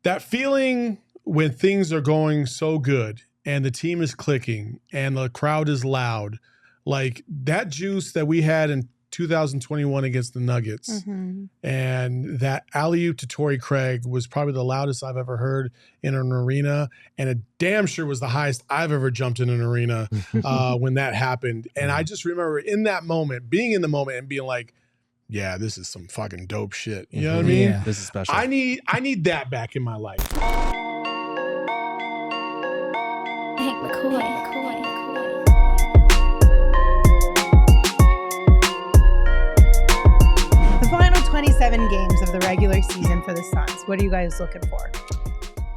That feeling when things are going so good and the team is clicking and the crowd is loud, like that juice that we had in 2021 against the Nuggets, and that alley-oop to Torrey Craig was probably the loudest I've ever heard in an arena, and it damn sure was the highest I've ever jumped in an arena when that happened. And I just remember in that moment, being in the moment and being like, yeah, this is some fucking dope shit. You know what I mean? Yeah. This is special. I need that back in my life. The final 27 games of the regular season for the Suns. What are you guys looking for?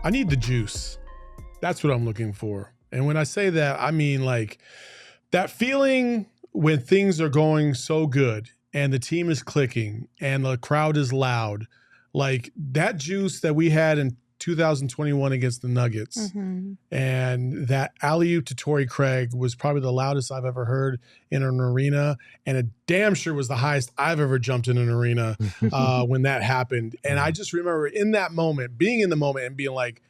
I need the juice. That's what I'm looking for. And when I say that, I mean like that feeling when things are going so good and the team is clicking and the crowd is loud, like that juice that we had in 2021 against the Nuggets, and that alley-oop to Torrey Craig was probably the loudest I've ever heard in an arena, and it damn sure was the highest I've ever jumped in an arena when that happened. And I just remember in that moment, being in the moment and being like,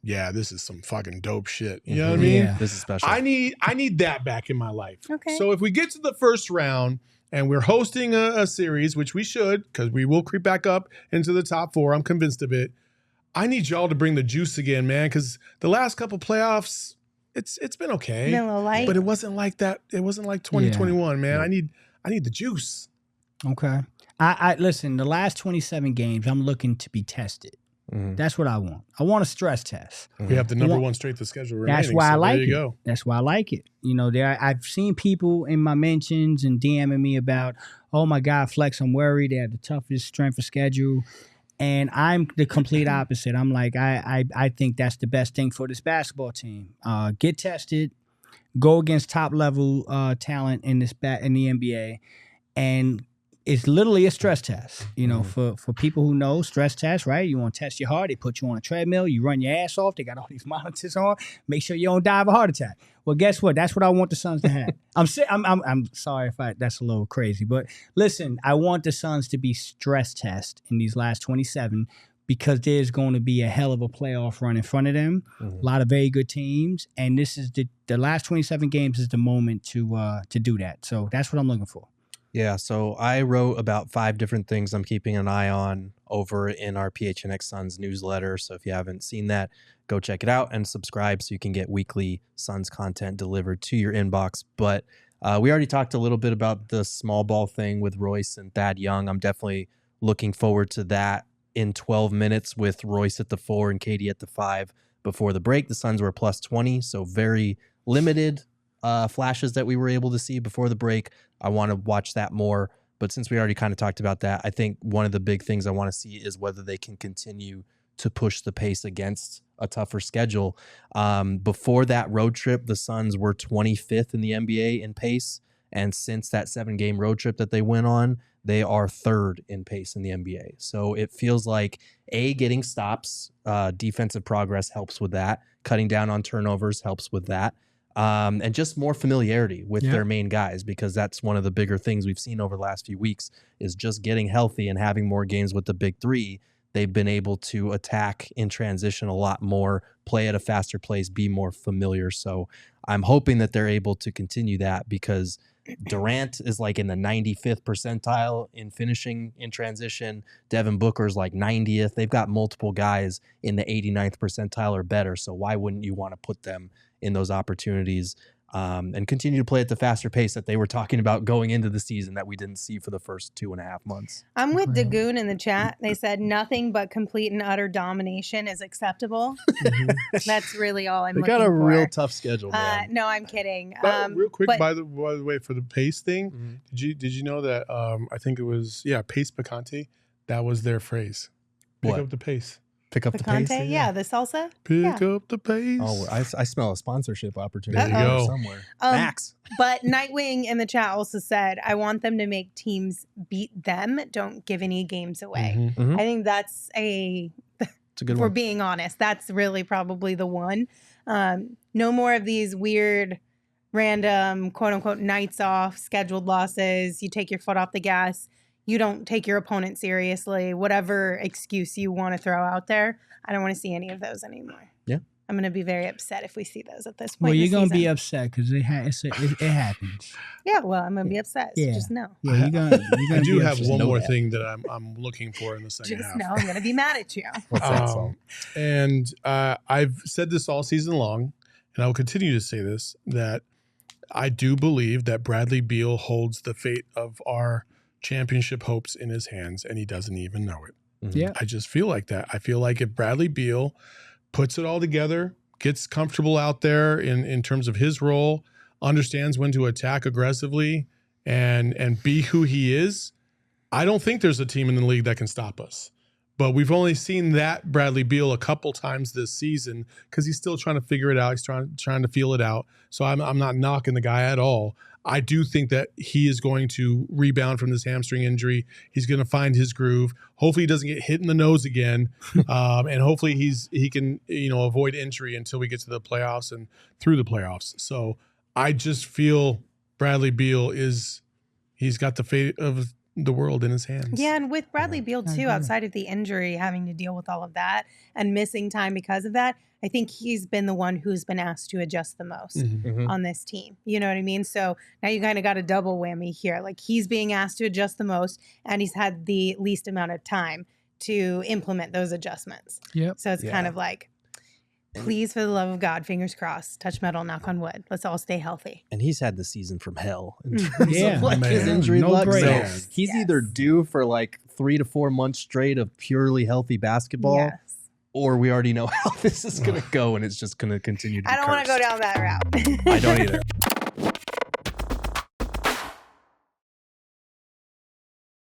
yeah, this is some fucking dope shit. You know what I mean? Yeah. This is special. I need that back in my life. Okay. So if we get to the first round and we're hosting a series, which we should, because we will creep back up into the top 4, I'm convinced of it. I need y'all to bring the juice again, man, because the last couple playoffs, it's been okay. Been a little light. But it wasn't like that. It wasn't like 2021, man. Yeah. I need the juice. Okay. I listen, the last 27 games, I'm looking to be tested. That's what I want. I want a stress test. We have the number one straight to schedule remaining. That's why I like there you it. go. That's why I like it. You know, I've seen people in my mentions and DMing me about, oh my God, Flex, I'm worried. They have the toughest strength of schedule. And I'm the complete opposite. I'm like, I think that's the best thing for this basketball team. Get tested, go against top level talent in the NBA, and it's literally a stress test. You know, for people who know stress test, right? You want to test your heart. They put you on a treadmill. You run your ass off. They got all these monitors on. Make sure you don't die of a heart attack. Well, guess what? That's what I want the Suns to have. I'm sorry if that's a little crazy, but listen, I want the Suns to be stress test in these last 27 because there's going to be a hell of a playoff run in front of them. A lot of very good teams, and this is the last 27 games is the moment to do that. So that's what I'm looking for. Yeah, so I wrote about 5 different things I'm keeping an eye on over in our PHNX Suns newsletter. So if you haven't seen that, go check it out and subscribe so you can get weekly Suns content delivered to your inbox. But we already talked a little bit about the small ball thing with Royce and Thad Young. I'm definitely looking forward to that in 12 minutes with Royce at the 4 and KD at the 5 before the break. The Suns were plus 20, so very limited flashes that we were able to see before the break. I want to watch that more. But since we already kind of talked about that, I think one of the big things I want to see is whether they can continue to push the pace against a tougher schedule. Before that road trip, the Suns were 25th in the NBA in pace. And since that 7-game road trip that they went on, they are 3rd in pace in the NBA. So it feels like, getting stops, defensive progress helps with that. Cutting down on turnovers helps with that. And just more familiarity with their main guys, because that's one of the bigger things we've seen over the last few weeks is just getting healthy and having more games with the big 3. They've been able to attack in transition a lot more, play at a faster pace, be more familiar. So I'm hoping that they're able to continue that, because Durant is like in the 95th percentile in finishing in transition. Devin Booker's like 90th. They've got multiple guys in the 89th percentile or better. So why wouldn't you want to put them in those opportunities and continue to play at the faster pace that they were talking about going into the season that we didn't see for the first 2.5 months? I'm with Dagoon in the chat. They said nothing but complete and utter domination is acceptable. That's really all I'm looking for. They got a real tough schedule, man. No, I'm kidding. Real quick, by the way, for the pace thing, did you know that I think it was pace picante? That was their phrase. Pick up the pace. Pick up the Picante? pace. Yeah, the salsa. Pick up the pace. Oh, I smell a sponsorship opportunity There you go. somewhere. Max. But Nightwing in the chat also said, I want them to make teams beat them. Don't give any games away. I think that's it's a good one. We're being honest. That's really probably the one. No more of these weird, random, quote unquote, nights off, scheduled losses. You take your foot off the gas. you don't take your opponent seriously, whatever excuse you want to throw out there. I don't want to see any of those anymore. Yeah. I'm going to be very upset if we see those at this point. Well, you're going to be upset because it happens. Yeah, well, I'm going to be upset. So just know. Yeah, I do have one more thing that I'm looking for in the second half. Just know I'm going to be mad at you. What's that song? And I've said this all season long, and I will continue to say this, that I do believe that Bradley Beal holds the fate of our championship hopes in his hands, and he doesn't even know it. Mm-hmm. Yeah. I just feel like that. I feel like if Bradley Beal puts it all together, gets comfortable out there in terms of his role, understands when to attack aggressively and be who he is, I don't think there's a team in the league that can stop us. But we've only seen that Bradley Beal a couple times this season because he's still trying to figure it out. He's trying to feel it out. So I'm not knocking the guy at all. I do think that he is going to rebound from this hamstring injury. He's going to find his groove. Hopefully he doesn't get hit in the nose again. And hopefully he can, avoid injury until we get to the playoffs and through the playoffs. So I just feel Bradley Beal he's got the fate of the world in his hands. Yeah, and with Bradley Beal too, outside of the injury, having to deal with all of that and missing time because of that, I think he's been the one who's been asked to adjust the most on this team. You know what I mean? So now you kind of got a double whammy here. Like he's being asked to adjust the most, and he's had the least amount of time to implement those adjustments. Yep. So it's kind of like, please, for the love of God, fingers crossed, touch metal, knock on wood. Let's all stay healthy. And he's had the season from hell in terms of his injury no luck. break. So he's either due for 3 to 4 months straight of purely healthy basketball, or we already know how this is going to go, and it's just going to continue to be I don't want to go down that route. I don't either.